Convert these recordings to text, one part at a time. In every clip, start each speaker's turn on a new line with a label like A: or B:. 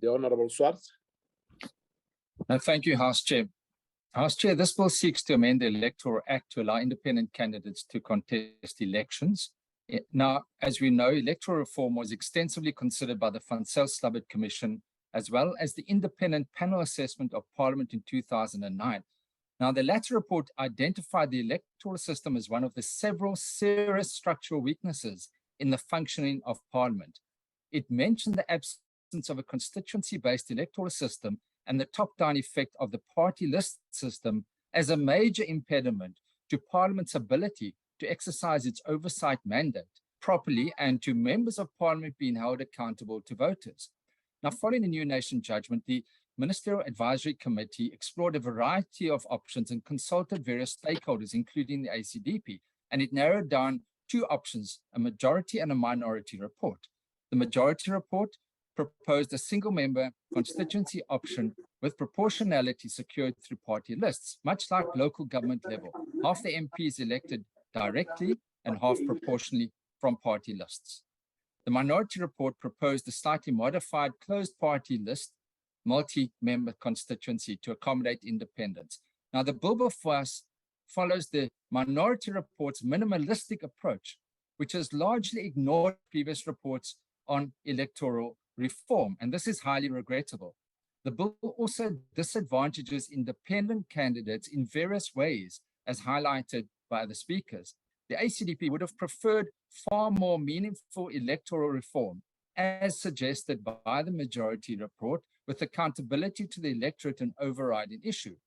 A: The Honourable Swart.
B: Thank you, House Chair. House Chair, this bill seeks to amend the Electoral Act to allow independent candidates to contest elections. Now, as we know, electoral reform was extensively considered by the Van Zyl-Slabbert Commission, as well as the Independent Panel Assessment of Parliament in 2009. Now, the latter report identified the electoral system as one of the several serious structural weaknesses in the functioning of Parliament. It mentioned the absence of a constituency-based electoral system and the top-down effect of the party list system as a major impediment to Parliament's ability to exercise its oversight mandate properly and to members of Parliament being held accountable to voters. Now, following the New Nation judgment, the Ministerial Advisory Committee explored a variety of options and consulted various stakeholders, including the ACDP, and it narrowed down two options, a majority and a minority report. The majority report proposed a single-member constituency option with proportionality secured through party lists, much like local government level. Half the MPs elected directly and half proportionally from party lists. The minority report proposed a slightly modified closed party list, multi-member constituency to accommodate independents. Now, the bill before us follows the minority report's minimalistic approach, which has largely ignored previous reports on electoral reform, and this is highly regrettable. The bill also disadvantages independent candidates in various ways, as highlighted by the speakers. The ACDP would have preferred far more meaningful electoral reform, as suggested by the majority report, with accountability to the electorate an overriding issue.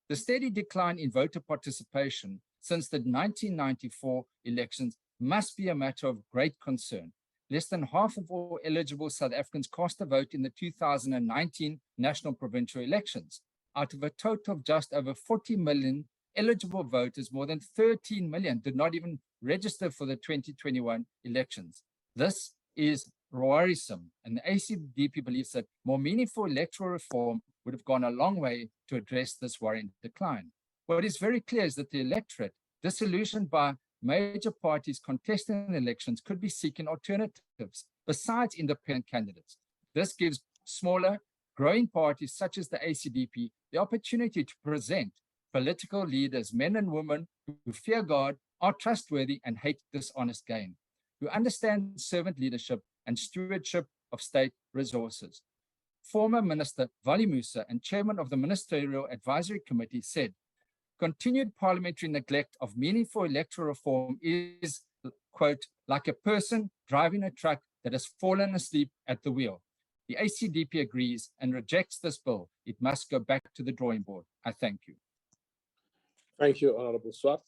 B: The steady decline in voter participation since the 1994 elections must be a matter of great concern. Less than half of all eligible South Africans cast a vote in the 2019 national provincial elections. Out of a total of just over 40 million eligible voters, more than 13 million did not even register for the 2021 elections. This is worrisome, and the ACDP believes that more meaningful electoral reform would have gone a long way to address this worrying decline. What is very clear is that the electorate, disillusioned by major parties contesting elections, could be seeking alternatives besides independent candidates. This gives smaller, growing parties such as the ACDP the opportunity to present political leaders, men and women who fear God, are trustworthy, and hate dishonest gain, who understand servant leadership and stewardship of state resources. Former Minister Vali Moosa and Chairman of the Ministerial Advisory Committee said, continued parliamentary neglect of meaningful electoral reform is, quote, like a person driving a truck that has fallen asleep at the wheel. The ACDP agrees and rejects this bill. It must go back to the drawing board. I thank you.
A: Thank you, Honourable Swart.